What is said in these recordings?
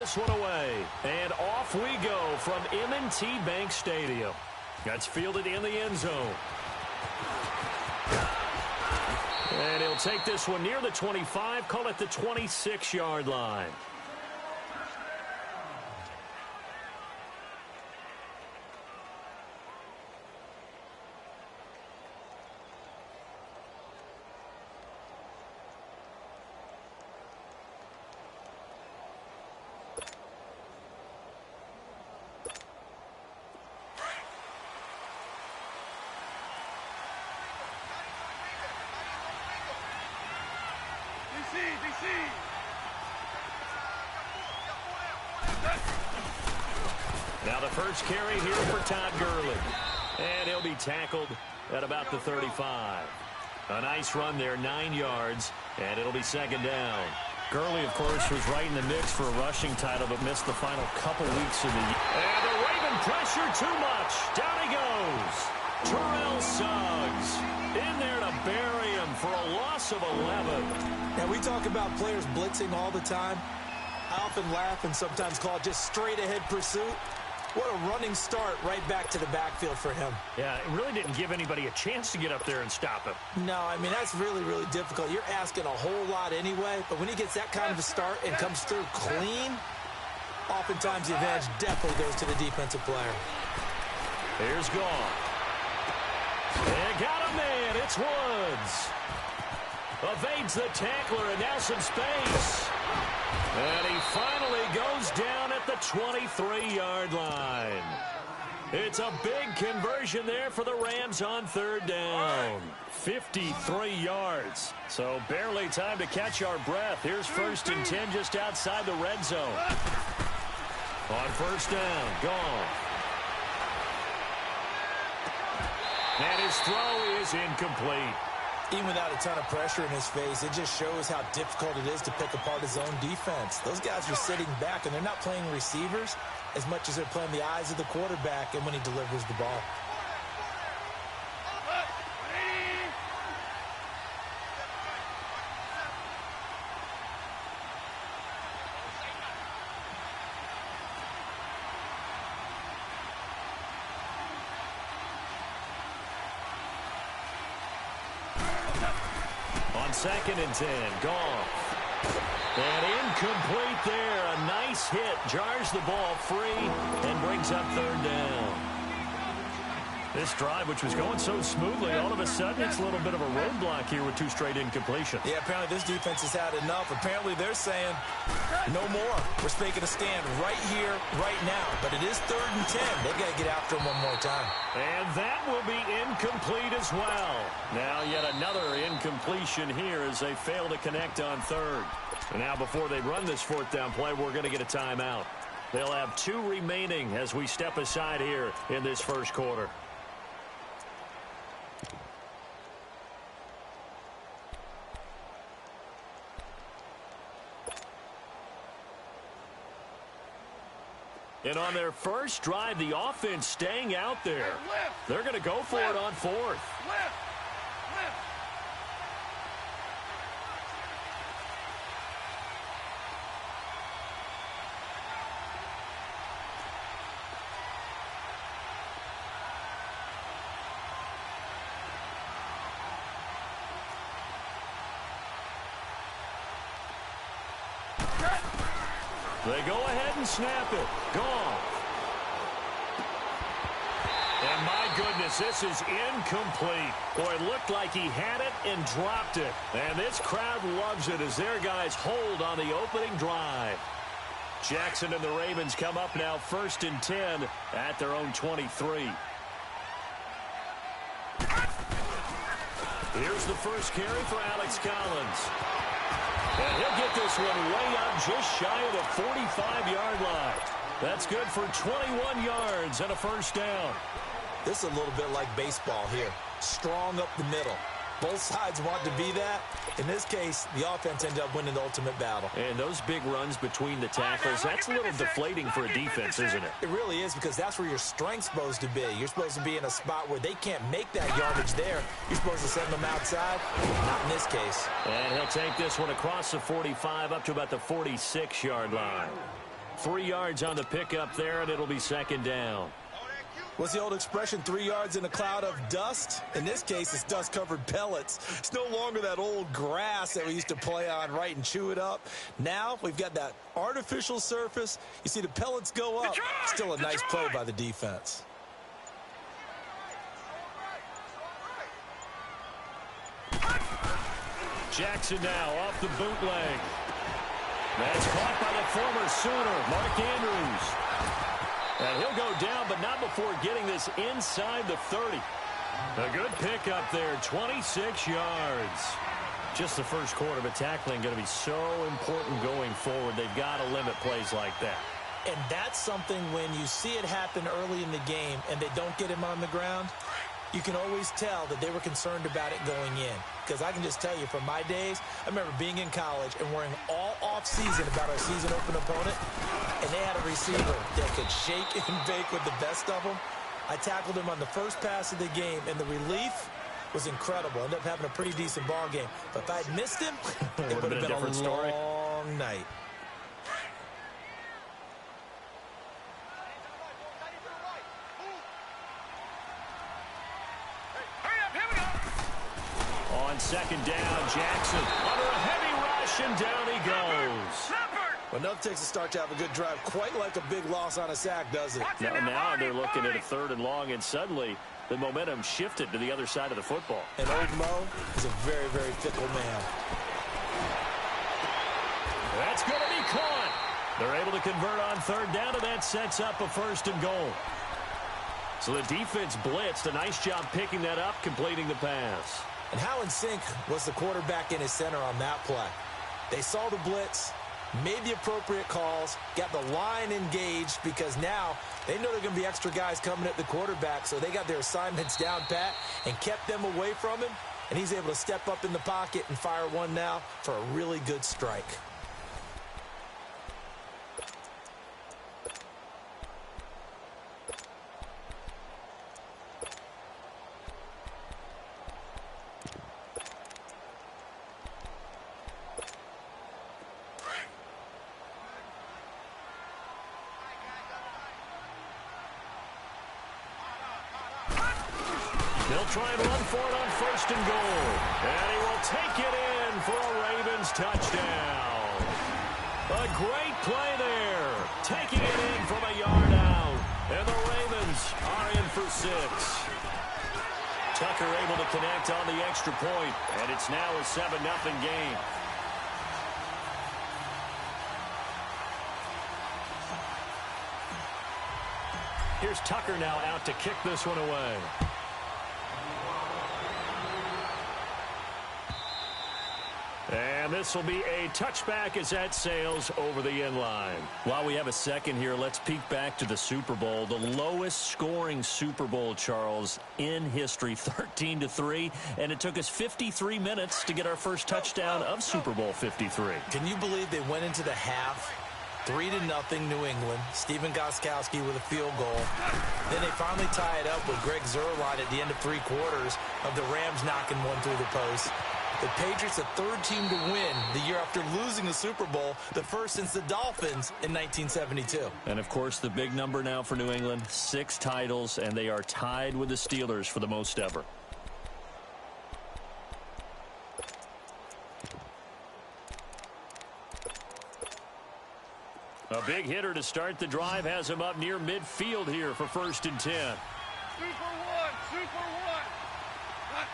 This one away, and off we go from M&T Bank Stadium. That's fielded in the end zone. And he'll take this one near the 25, call it the 26-yard line. Now the first carry here for Todd Gurley. And he'll be tackled at about the 35. A nice run there, 9 yards, and it'll be second down. Gurley, of course, was right in the mix for a rushing title, but missed the final couple weeks of the year. And the Raven pressure too much. Down he goes. Terrell Suggs in there to bury him for a loss of 11. Now, we talk about players blitzing all the time. I often laugh and sometimes call it just straight-ahead pursuit. What a running start right back to the backfield for him. Yeah, it really didn't give anybody a chance to get up there and stop him. No, I mean, that's really, really difficult. You're asking a whole lot anyway, but when he gets that kind of a start and comes through clean, oftentimes the advantage definitely goes to the defensive player. Here's Goff. They got a man. It's Woods. Evades the tackler, and now some space. And he finally goes down at the 23-yard line. It's a big conversion there for the Rams on third down. 53 yards. So barely time to catch our breath. Here's 1st and 10 just outside the red zone. On first down, Goff. And his throw is incomplete. Even without a ton of pressure in his face, it just shows how difficult it is to pick apart his own defense. Those guys are sitting back, and they're not playing receivers as much as they're playing the eyes of the quarterback and when he delivers the ball. On 2nd and 10, Goff. And incomplete there. A nice hit. Jars the ball free and brings up third down. This drive, which was going so smoothly, all of a sudden it's a little bit of a roadblock here with 2 straight incompletions. Yeah, apparently this defense has had enough. Apparently they're saying, no more. We're making a stand right here, right now. But it is 3rd and 10. They've got to get after him one more time. And that will be incomplete as well. Now yet another incompletion here as they fail to connect on third. And now before they run this 4th down play, we're going to get a timeout. They'll have 2 remaining as we step aside here in this first quarter. And on their first drive, the offense staying out there. They're going to go for it on 4th. They go ahead and snap it. Goff. And my goodness, this is incomplete. Boy, it looked like he had it and dropped it. And this crowd loves it as their guys hold on the opening drive. Jackson and the Ravens come up now 1st and 10 at their own 23. Here's the first carry for Alex Collins. And he'll get this one way up just shy of the 45-yard line. That's good for 21 yards and a first down. This is a little bit like baseball here. Strong up the middle. Both sides want to be that. In this case, the offense ended up winning the ultimate battle. And those big runs between the tackles, that's a little deflating for a defense, isn't it? It really is, because that's where your strength's supposed to be. You're supposed to be in a spot where they can't make that yardage there. You're supposed to send them outside. Not in this case. And he'll take this one across the 45 up to about the 46-yard line. 3 yards on the pickup there, and it'll be second down. What's the old expression, 3 yards in a cloud of dust? In this case, it's dust-covered pellets. It's no longer that old grass that we used to play on, right, and chew it up. Now we've got that artificial surface. You see the pellets go up. Still a nice play by the defense. Jackson now off the bootleg. That's caught by the former Sooner, Mark Andrews. And he'll go down, but not before getting this inside the 30. A good pickup there, 26 yards. Just the first quarter, but tackling going to be so important going forward. They've got to limit plays like that. And that's something when you see it happen early in the game and they don't get him on the ground, you can always tell that they were concerned about it going in. Because I can just tell you, from my days, I remember being in college and worrying all off-season about our season-open opponent, and they had a receiver that could shake and bake with the best of them. I tackled him on the first pass of the game, and the relief was incredible. Ended up having a pretty decent ball game. But if I'd missed him, it would have been a different story. long night. On second down, Jackson under a heavy rush, and down he goes. Well, enough takes a start to have a good drive. Quite like a big loss on a sack, does it? Now they're looking at a 3rd and long, and suddenly the momentum shifted to the other side of the football. And old Mo is a very, very fickle man. That's going to be caught. They're able to convert on 3rd down, and that sets up a 1st and goal. So the defense blitzed. A nice job picking that up, completing the pass. And how in sync was the quarterback in his center on that play? They saw the blitz, made the appropriate calls, got the line engaged, because now they know there are going to be extra guys coming at the quarterback, so they got their assignments down pat and kept them away from him, and he's able to step up in the pocket and fire one now for a really good strike. They'll try and run for it on 1st and goal. And he will take it in for a Ravens touchdown. A great play there. Taking it in from a yard out. And the Ravens are in for 6. Tucker able to connect on the extra point. And it's now a 7-0 game. Here's Tucker now out to kick this one away. And this will be a touchback as that sails over the end line. While we have a second here, let's peek back to the Super Bowl. The lowest scoring Super Bowl, Charles, in history, 13-3. And it took us 53 minutes to get our first touchdown of Super Bowl 53. Can you believe they went into the half 3-0 New England? Stephen Gostkowski with a field goal. Then they finally tie it up with Greg Zuerlein at the end of 3 quarters of the Rams knocking one through the post. The Patriots, the 3rd team to win the year after losing the Super Bowl, the first since the Dolphins in 1972. And, of course, the big number now for New England, 6 titles, and they are tied with the Steelers for the most ever. A big hitter to start the drive has him up near midfield here for 1st and 10. Super 1, Super 1. By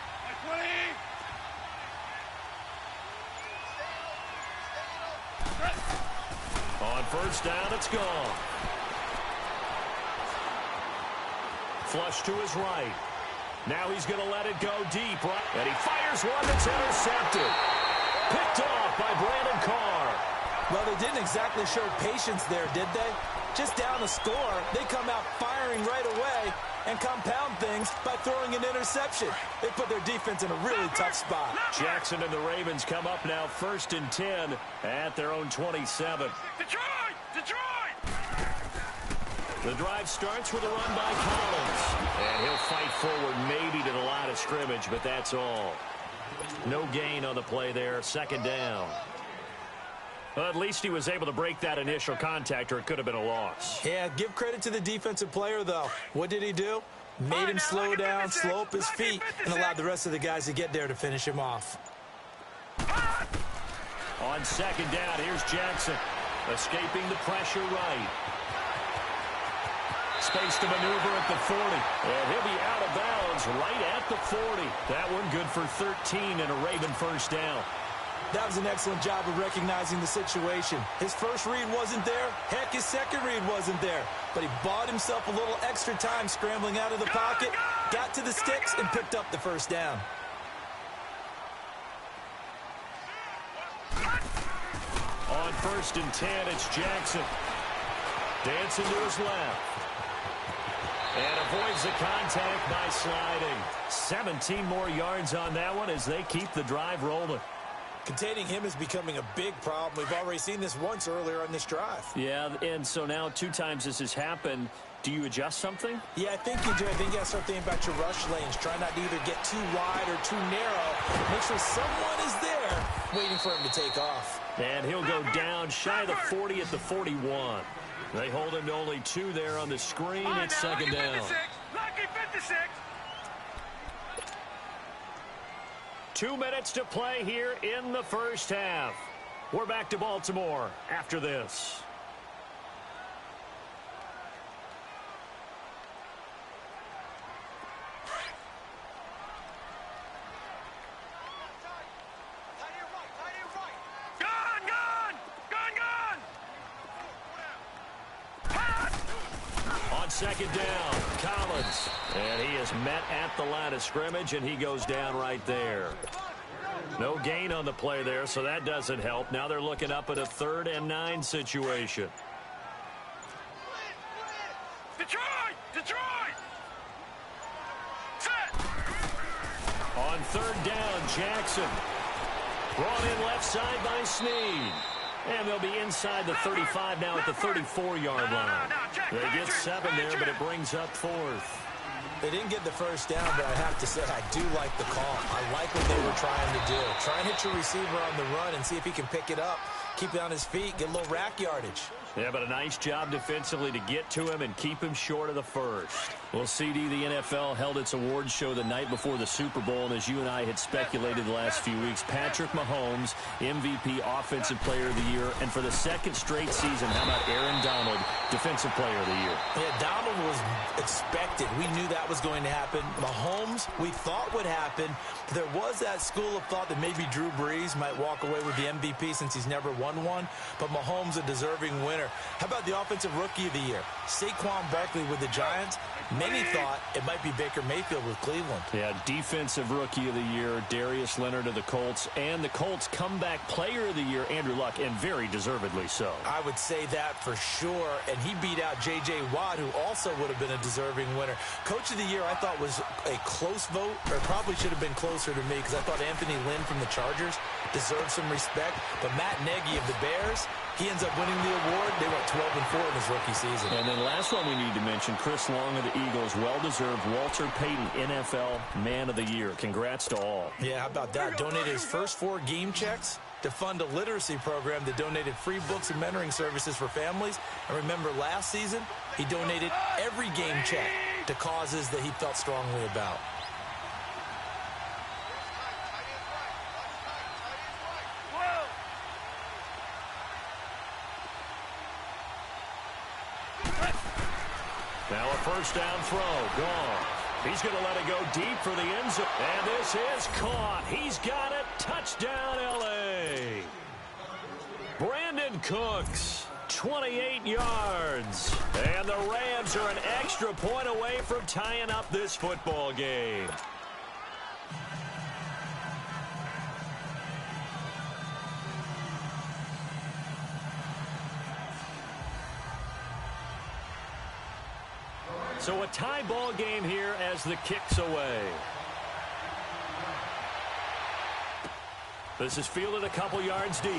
20. On 1st down, it's gone. Flush to his right. Now he's going to let it go deep. And he fires one that's intercepted. Picked off by Brandon Carr. Well, they didn't exactly show patience there, did they? Just down a score, they come out firing right away and compound things by throwing an interception. They put their defense in a really tough spot. Jackson and the Ravens come up now 1st and 10 at their own 27. Detroit! Detroit! The drive starts with a run by Collins. And he'll fight forward maybe to the line of scrimmage, but that's all. No gain on the play there. 2nd down. Well, at least he was able to break that initial contact, or it could have been a loss. Yeah, give credit to the defensive player, though. What did he do? Made him slow down, slow up his feet, and allowed the rest of the guys to get there to finish him off. On second down, here's Jackson. Escaping the pressure right. Space to maneuver at the 40. And he'll be out of bounds right at the 40. That one good for 13 and a Raven first down. That was an excellent job of recognizing the situation. His first read wasn't there. Heck, his second read wasn't there. But he bought himself a little extra time scrambling out of the pocket, got to the sticks, and picked up the first down. On 1st and 10, it's Jackson. Dancing to his left. And avoids the contact by sliding. 17 more yards on that one as they keep the drive rolling. Containing him is becoming a big problem. We've already seen this once earlier on this drive. Yeah, and so now 2 times this has happened. Do you adjust something? Yeah, I think you do. I think you got to start thinking about your rush lanes. Try not to either get too wide or too narrow. Make sure someone is there waiting for him to take off. And he'll go down shy of the 40 at the 41. They hold him to only 2 there on the screen. It's second down. Lucky 56. 2 minutes to play here in the first half. We're back to Baltimore after this. Second down, Collins. And he is met at the line of scrimmage, and he goes down right there. No gain on the play there, so that doesn't help. Now they're looking up at a 3rd and 9 situation. Detroit! Detroit! Set! On 3rd down, Jackson. Brought in left side by Snead. And they'll be inside the 35 now at the 34-yard line. They get 7 there, but it brings up 4th. They didn't get the first down, but I have to say I do like the call. I like what they were trying to do. Try and hit your receiver on the run and see if he can pick it up. Keep it on his feet, get a little rack yardage. Yeah, but a nice job defensively to get to him and keep him short of the first. Well, CD, the NFL held its awards show the night before the Super Bowl, and as you and I had speculated the last few weeks, Patrick Mahomes, MVP, Offensive Player of the Year, and for the 2nd straight season, how about Aaron Donald, Defensive Player of the Year? Yeah, Donald was expected. We knew that was going to happen. Mahomes, we thought would happen. There was that school of thought that maybe Drew Brees might walk away with the MVP since he's never won one, but Mahomes a deserving winner. How about the Offensive Rookie of the Year? Saquon Barkley with the Giants. Many thought it might be Baker Mayfield with Cleveland. Yeah, Defensive Rookie of the Year, Darius Leonard of the Colts, and the Colts Comeback Player of the Year, Andrew Luck, and very deservedly so. I would say that for sure, and he beat out J.J. Watt, who also would have been a deserving winner. Coach of the Year, I thought, was a close vote, or probably should have been closer to me, because I thought Anthony Lynn from the Chargers deserved some respect, but Matt Nagy of the Bears, he ends up winning the award. They went 12-4 in his rookie season. And then last one we need to mention, Chris Long of the Eagles, well-deserved Walter Payton, NFL Man of the Year. Congrats to all. Yeah, how about that? Donated his first 4 game checks to fund a literacy program that donated free books and mentoring services for families. And remember, last season, he donated every game check to causes that he felt strongly about. Now a first down throw, gone. He's going to let it go deep for the end zone. And this is caught. He's got it. Touchdown, L.A. Brandon Cooks, 28 yards. And the Rams are an extra point away from tying up this football game. So a tie ball game here as the kick's away. This is fielded a couple yards deep.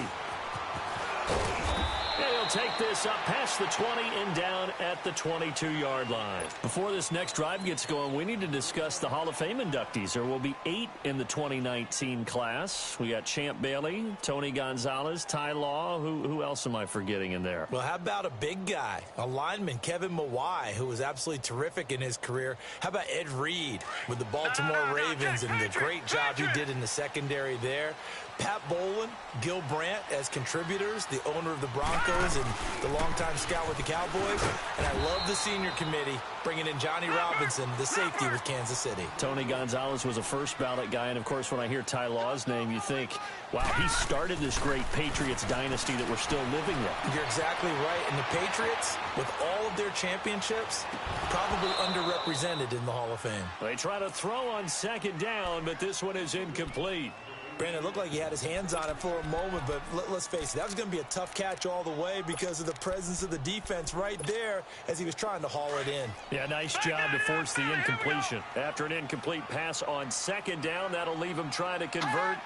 And he'll they'll take this up past the 20 and down at the 22-yard line. Before this next drive gets going, we need to discuss the Hall of Fame inductees. There will be 8 in the 2019 class. We got Champ Bailey, Tony Gonzalez, Ty Law. Who else am I forgetting in there? Well, how about a big guy, a lineman, Kevin Mawai, who was absolutely terrific in his career. How about Ed Reed with the Baltimore Ravens and the great job he did in the secondary there. Pat Bowlen, Gil Brandt as contributors, the owner of the Broncos and the longtime scout with the Cowboys. And I love the senior committee bringing in Johnny Robinson, the safety with Kansas City. Tony Gonzalez was a first ballot guy. And, of course, when I hear Ty Law's name, you think, wow, he started this great Patriots dynasty that we're still living in. You're exactly right. And the Patriots, with all of their championships, probably underrepresented in the Hall of Fame. They try to throw on second down, but this one is incomplete. Brandon, it looked like he had his hands on it for a moment, but let's face it, that was going to be a tough catch all the way because of the presence of the defense right there as he was trying to haul it in. Yeah, nice job to force the incompletion. After an incomplete pass on second down, that'll leave him trying to convert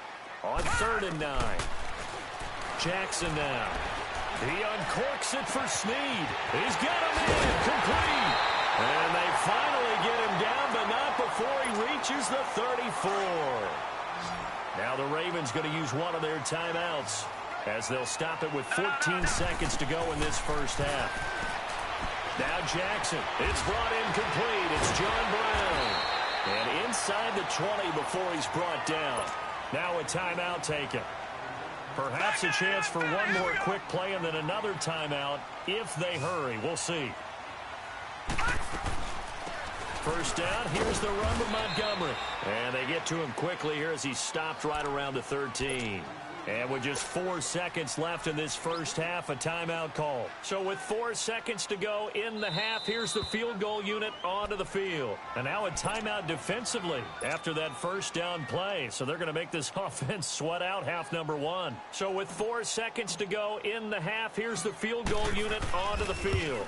on 3rd and 9. Jackson now. He uncorks it for Snead. He's got him in, complete. And they finally get him down, but not before he reaches the 34. Now the Ravens going to use one of their timeouts as they'll stop it with 14 seconds to go in this first half. Now Jackson. It's brought incomplete. It's John Brown. And inside the 20 before he's brought down. Now a timeout taken. Perhaps a chance for one more quick play and then another timeout if they hurry. We'll see. First down, here's the run with Montgomery. And they get to him quickly here as he stopped right around the 13. And with just 4 seconds left in this first half, a timeout call. So with 4 seconds to go in the half, here's the field goal unit onto the field. And now a timeout defensively after that first down play. So they're going to make this offense sweat out half number 1. So with 4 seconds to go in the half, here's the field goal unit onto the field.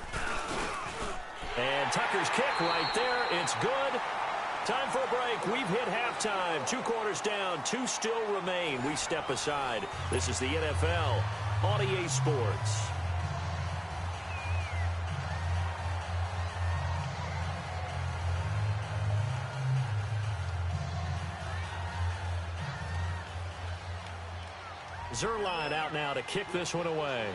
And Tucker's kick right there. It's good. Time for a break. We've hit halftime. 2 quarters down. 2 still remain. We step aside. This is the NFL on EA Sports. Zerline out now to kick this one away.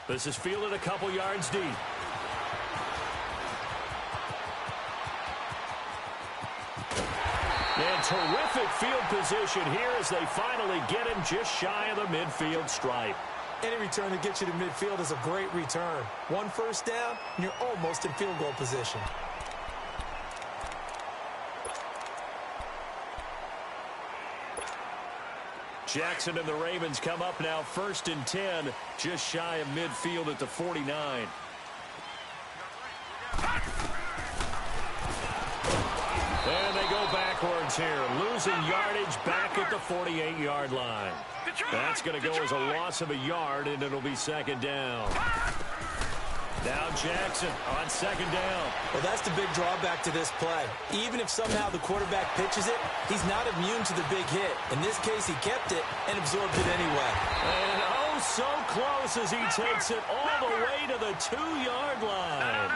This is fielded a couple yards deep. And terrific field position here as they finally get him just shy of the midfield stripe. Any return that gets you to midfield is a great return. 1 first down, and you're almost in field goal position. Jackson and the Ravens come up now 1st and 10, just shy of midfield at the 49. And they go backwards here, losing yardage back at the 48-yard line. That's going to go as a loss of a yard, and it'll be 2nd down. Now Jackson on 2nd down. Well, that's the big drawback to this play. Even if somehow the quarterback pitches it, he's not immune to the big hit. In this case, he kept it and absorbed it anyway. And oh, so close as he takes it all the way to the 2-yard line.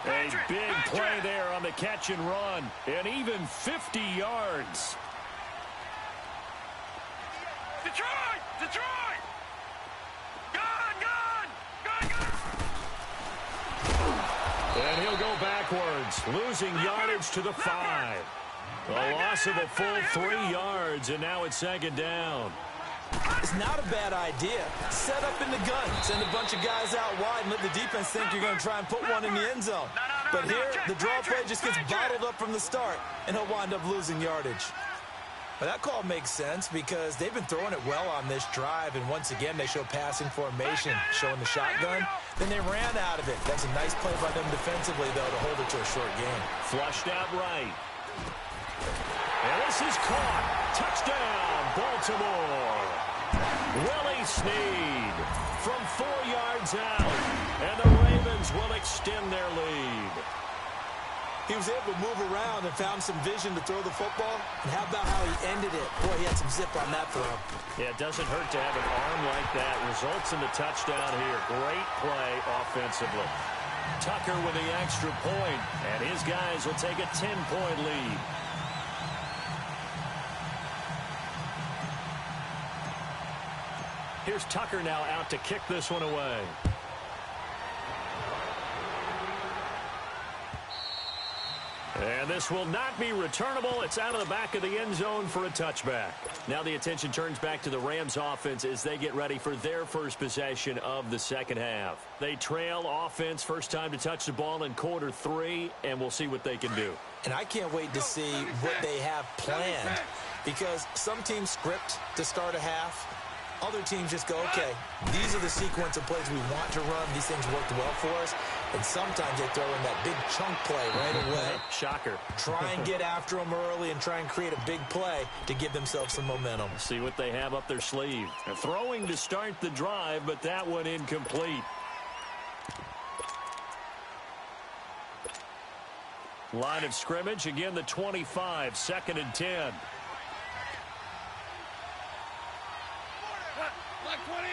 A big play there on the catch and run, and even 50 yards. Detroit! Detroit! Gone! And he'll go backwards, losing yardage to the 5. A loss of a full 3 yards, and now it's 2nd down. It's not a bad idea. Set up in the gun. Send a bunch of guys out wide and let the defense think you're going to try and put one in the end zone. But here, the draw play just gets bottled up from the start, and he'll wind up losing yardage. But that call makes sense because they've been throwing it well on this drive, and once again, they show passing formation, showing the shotgun. Then they ran out of it. That's a nice play by them defensively, though, to hold it to a short game. Flushed out right. And this is caught. Touchdown, Baltimore. Willie Snead from 4 yards out, and the Ravens will extend their lead. He was able to move around and found some vision to throw the football. And how about how he ended it? Boy, he had some zip on that throw. Yeah, it doesn't hurt to have an arm like that. Results in the touchdown here. Great play offensively. Tucker with the extra point, and his guys will take a 10-point lead. Here's Tucker now out to kick this one away. And this will not be returnable. It's out of the back of the end zone for a touchback. Now the attention turns back to the Rams offense as they get ready for their first possession of the second half. They trail offense, first time to touch the ball in quarter 3, and we'll see what they can do. And I can't wait to see what they have planned, because some teams script to start a half. Other teams just go, okay, these are the sequence of plays we want to run. These things worked well for us. And sometimes they throw in that big chunk play right away. Shocker. Try and get after them early and try and create a big play to give themselves some momentum. See what they have up their sleeve. They're throwing to start the drive, but that one incomplete. Line of scrimmage, again the 25, 2nd and 10. Like 20.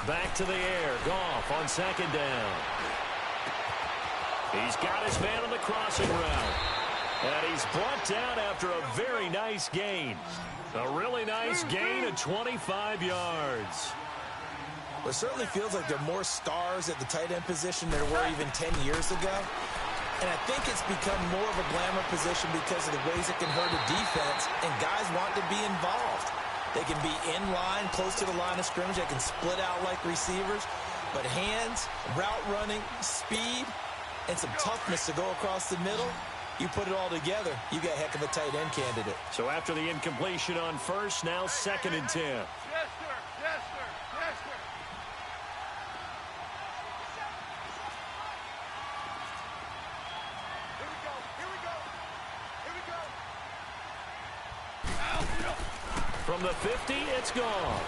Back to the air. Goff on 2nd down. He's got his man on the crossing route. And he's brought down after a very nice gain. A really nice gain of 25 yards. Well, it certainly feels like there are more stars at the tight end position than there were even 10 years ago. And I think it's become more of a glamour position because of the ways it can hurt a defense, and guys want to be involved. They can be in line, close to the line of scrimmage. They can split out like receivers. But hands, route running, speed, and some toughness to go across the middle, you put it all together, you got a heck of a tight end candidate. So after the incompletion on first, now 2nd and 10. Yes, sir. Yes, sir. Yes, sir. Here we go. Here we go. Here we go. From the 50, it's gone.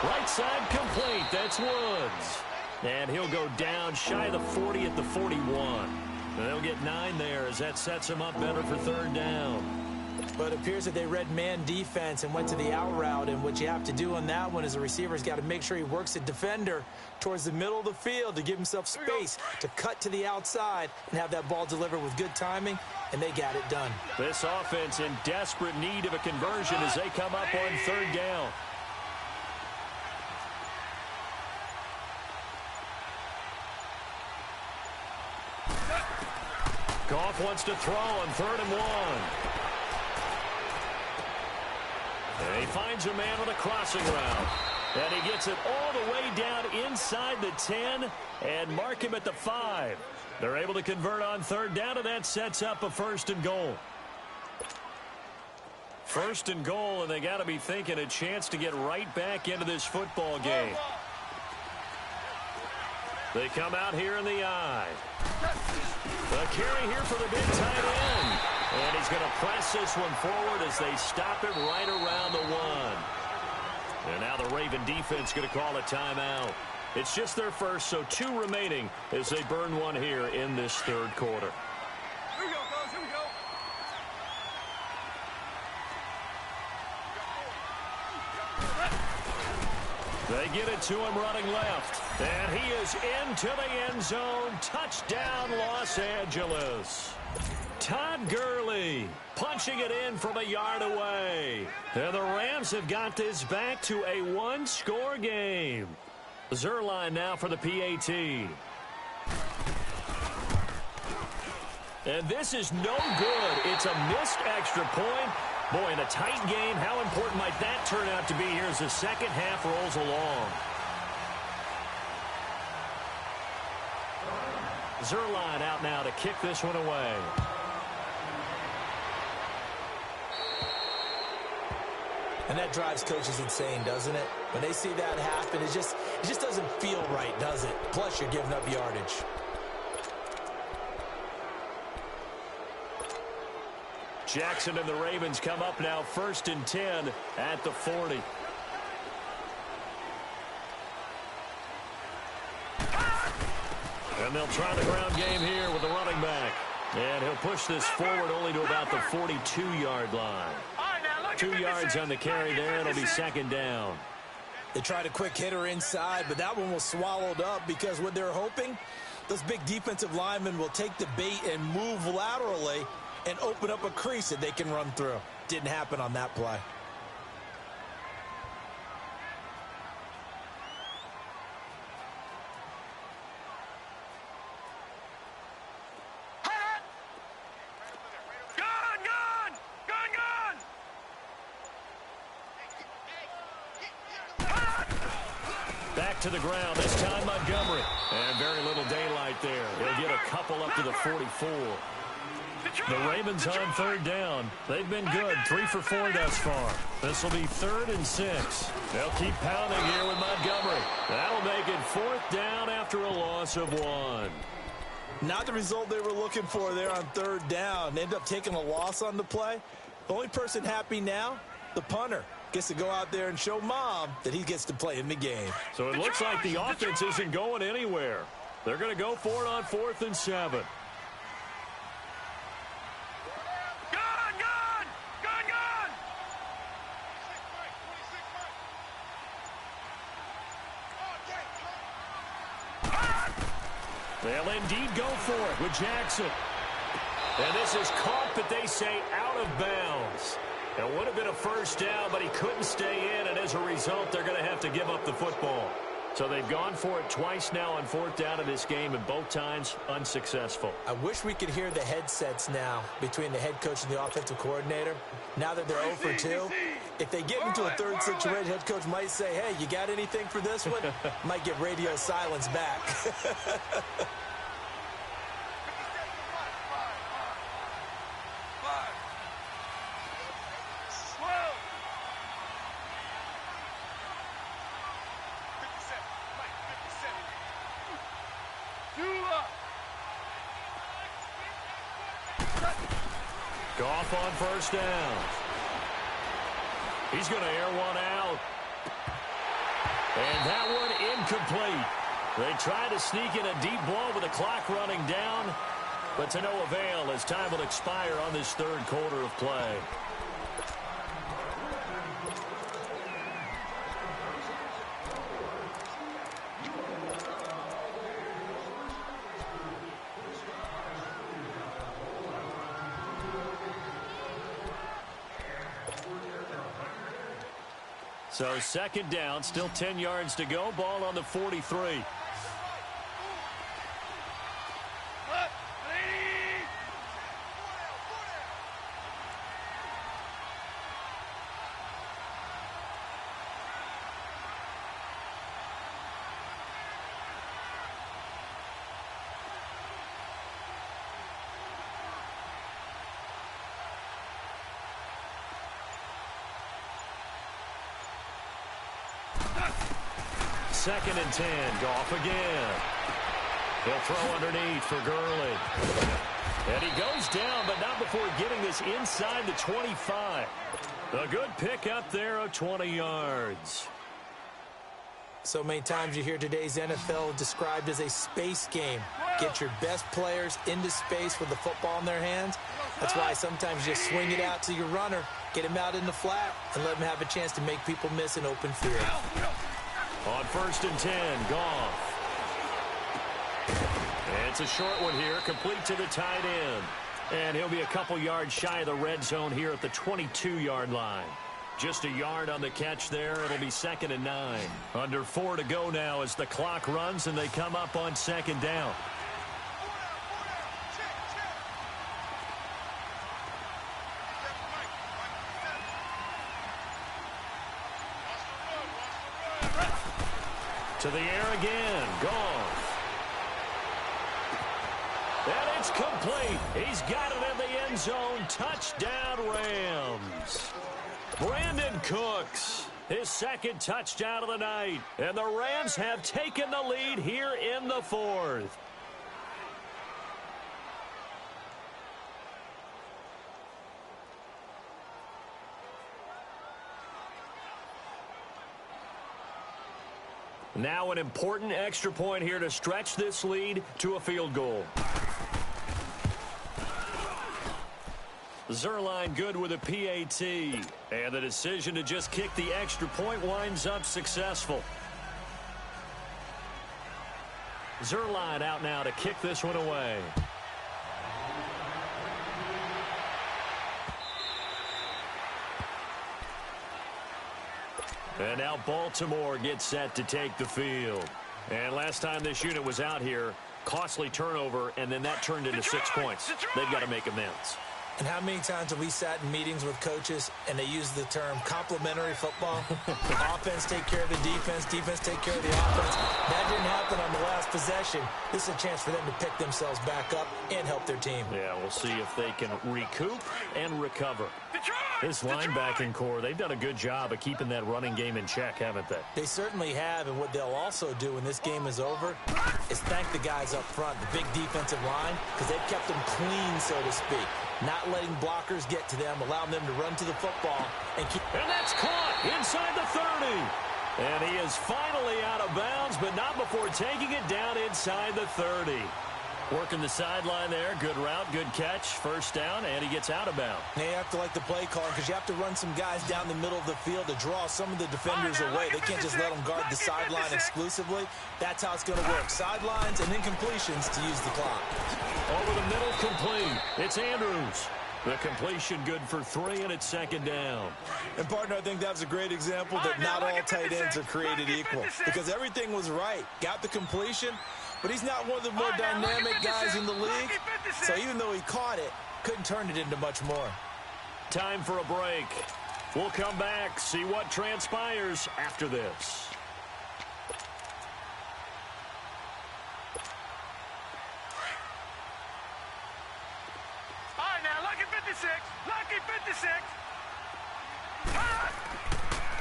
Right side complete. That's Woods. And he'll go down shy of the 40 at the 41. They'll get 9 there as that sets him up better for 3rd down. But it appears that they read man defense and went to the out route. And what you have to do on that one is the receiver's got to make sure he works the defender towards the middle of the field to give himself space to cut to the outside and have that ball delivered with good timing. And they got it done. This offense in desperate need of a conversion as they come up on 3rd down. Goff wants to throw on 3rd and 1. And he finds a man on a crossing route. And he gets it all the way down inside the 10 and mark him at the 5. They're able to convert on 3rd down, and that sets up a 1st and goal. 1st and goal, and they got to be thinking a chance to get right back into this football game. They come out here in the eye. The carry here for the big tight end. And he's going to press this one forward as they stop it right around the 1. And now the Raven defense going to call a timeout. It's just their first, so 2 remaining as they burn one here in this 3rd quarter. Here we go, fellas. Here we go. They get it to him running left. And he is into the end zone. Touchdown, Los Angeles. Todd Gurley punching it in from a yard away. And the Rams have got this back to a 1-score game. Zerline now for the PAT. And this is no good. It's a missed extra point. Boy, in a tight game, how important might that turn out to be here as the second half rolls along? Zerline out now to kick this one away. And that drives coaches insane, doesn't it? When they see that happen, it just doesn't feel right, does it? Plus, you're giving up yardage. Jackson and the Ravens come up now 1st and 10 at the 40. And they'll try the ground game here with the running back. And he'll push this forward only to about the 42-yard line. 2 yards on the carry there. It'll be 2nd down. They tried a quick hitter inside, but that one was swallowed up because what they're hoping, those big defensive linemen will take the bait and move laterally and open up a crease that they can run through. Didn't happen on that play. Back to the ground, this time Montgomery. And very little daylight there. He'll get a couple up to the 44. The Ravens on 3rd down. They've been good, 3 for 4 thus far. This will be 3rd and 6. They'll keep pounding here with Montgomery. That'll make it 4th down after a loss of 1. Not the result they were looking for there on 3rd down. They end up taking a loss on the play. The only person happy now, the punter. Gets to go out there and show Mom that he gets to play in the game. So it looks like the offense isn't going anywhere. They're going to go for it on 4th and 7. They'll indeed go for it with Jackson. And this is caught, but they say out of bounds. It would have been a 1st down, but he couldn't stay in, and as a result, they're going to have to give up the football. So they've gone for it twice now on 4th down in this game, and both times unsuccessful. I wish we could hear the headsets now between the head coach and the offensive coordinator. Now that they're 0 for 2, if they get into a 3rd situation, head coach might say, hey, you got anything for this one? Might get radio silence back. Goff on 1st down. He's going to air one out. And that one incomplete. They try to sneak in a deep ball with the clock running down, but to no avail as time will expire on this 3rd quarter of play. So 2nd down, still 10 yards to go. Ball on the 43. Second and 10. Goff again. He'll throw underneath for Gurley. And he goes down, but not before getting this inside the 25. A good pick up there of 20 yards. So many times you hear today's NFL described as a space game. Get your best players into space with the football in their hands. That's why sometimes you just swing it out to your runner, get him out in the flat, and let him have a chance to make people miss an open field. On 1st and 10, Goff. It's a short one here, complete to the tight end. And he'll be a couple yards shy of the red zone here at the 22-yard line. Just a yard on the catch there. It'll be 2nd and 9. Under 4 to go now as the clock runs and they come up on 2nd down. To the air again. Goff. And it's complete. He's got it in the end zone. Touchdown, Rams. Brandon Cooks, his second touchdown of the night. And the Rams have taken the lead here in the fourth. Now an important extra point here to stretch this lead to a field goal. Zerline good with a PAT. And the decision to just kick the extra point winds up successful. Zerline out now to kick this one away. And now Baltimore gets set to take the field. And last time this unit was out here, costly turnover, and then that turned into 6 points. They've got to make amends. And how many times have we sat in meetings with coaches and they use the term complementary football? Offense take care of the defense, defense take care of the offense. That didn't happen on the last possession. This is a chance for them to pick themselves back up and help their team. Yeah, we'll see if they can recoup and recover. This linebacking core, they've done a good job of keeping that running game in check, haven't they? They certainly have, and what they'll also do when this game is over is thank the guys up front, the big defensive line, because they've kept them clean, so to speak. Not letting blockers get to them, allowing them to run to the football. And that's caught inside the 30. And he is finally out of bounds, but not before taking it down inside the 30. Working the sideline there. Good route, good catch. First down, and he gets out of bounds. Now you have to like the play calling because you have to run some guys down the middle of the field to draw some of the defenders away. They can't just let them guard the sideline exclusively. That's how it's going to work. Sidelines and incompletions to use the clock. Over the middle, complete. It's Andrews. The completion good for 3, and it's second down. And, partner, I think that was a great example that not all tight ends are created equal because everything was right. Got the completion, but he's not one of the more dynamic guys in the league. So even though he caught it, couldn't turn it into much more. Time for a break. We'll come back, see what transpires after this. Lucky 56.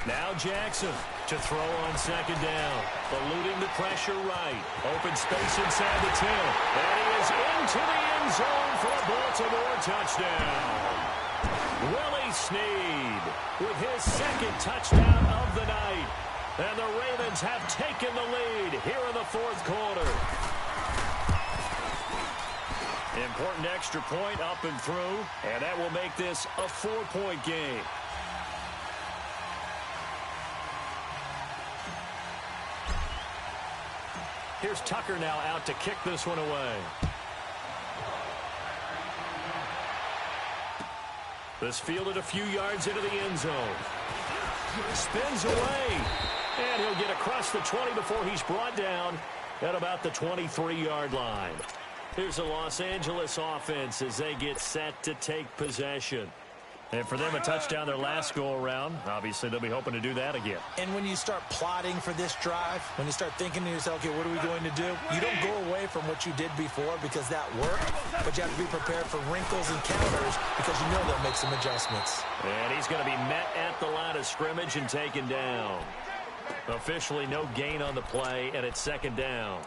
Now Jackson to throw on second down. Eluding the pressure right. Open space inside the 10. And he is into the end zone for a Baltimore touchdown. Willie Snead with his second touchdown of the night. And the Ravens have taken the lead here in the fourth quarter. Important extra point up and through, and that will make this a 4-point game. Here's Tucker now out to kick this one away. This fielded a few yards into the end zone. Spins away, and he'll get across the 20 before he's brought down at about the 23-yard line. Here's the Los Angeles offense as they get set to take possession. And for them, a touchdown their last go-around. Obviously, they'll be hoping to do that again. And when you start plotting for this drive, when you start thinking to yourself, okay, what are we going to do? You don't go away from what you did before because that worked, but you have to be prepared for wrinkles and counters because you know they'll make some adjustments. And he's going to be met at the line of scrimmage and taken down. Officially no gain on the play, and it's second down.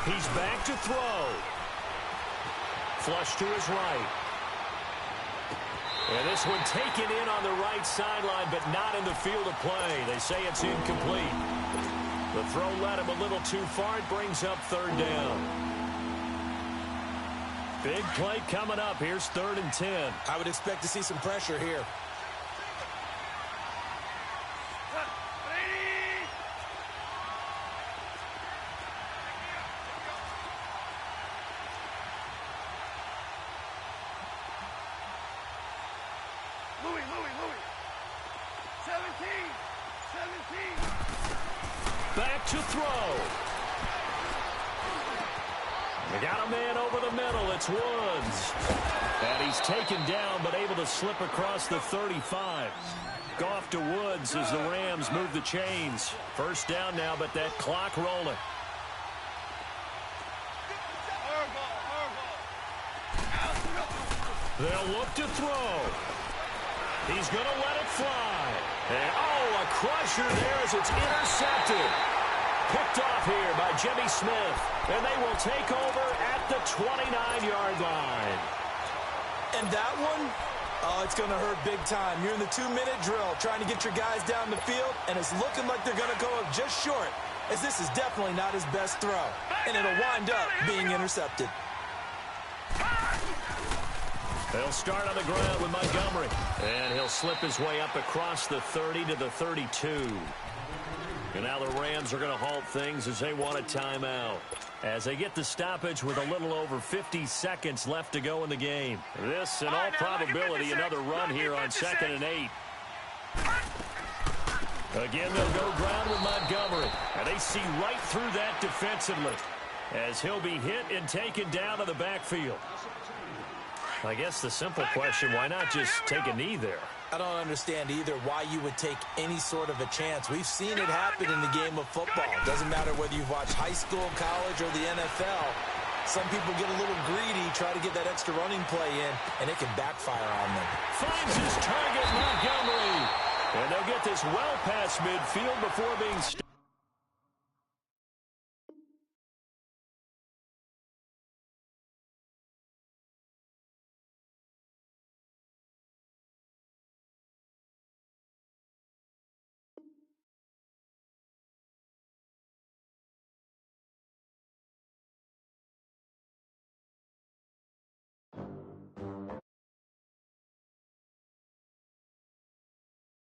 He's back to throw. Flush to his right. And this one taken in on the right sideline, but not in the field of play. They say it's incomplete. The throw led him a little too far. It brings up third down. Big play coming up. Here's 3rd and 10. I would expect to see some pressure here. Back to throw. They got a man over the middle. It's Woods. And he's taken down, but able to slip across the 35. back off to Woods as the Rams move the chains. First down now, but that clock rolling. They'll look to throw. He's going to let it fly. And, oh, a crusher there as it's intercepted. Picked off here by Jimmy Smith. And they will take over at the 29-yard line. And that one, oh, it's going to hurt big time. You're in the 2-minute drill trying to get your guys down the field, and it's looking like they're going to go up just short, as this is definitely not his best throw. And it'll wind up being intercepted. They'll start on the ground with Montgomery. And he'll slip his way up across the 30 to the 32. And now the Rams are going to halt things as they want a timeout, as they get the stoppage with a little over 50 seconds left to go in the game. This, in all probability, another run here on 2nd and 8. Again, they'll go ground with Montgomery. And they see right through that defensively, as he'll be hit and taken down to the backfield. I guess the simple question, why not just take a knee there? I don't understand either why you would take any sort of a chance. We've seen it happen in the game of football. It doesn't matter whether you've watched high school, college, or the NFL. Some people get a little greedy, try to get that extra running play in, and it can backfire on them. Finds his target, Montgomery. And they'll get this well past midfield before being stopped.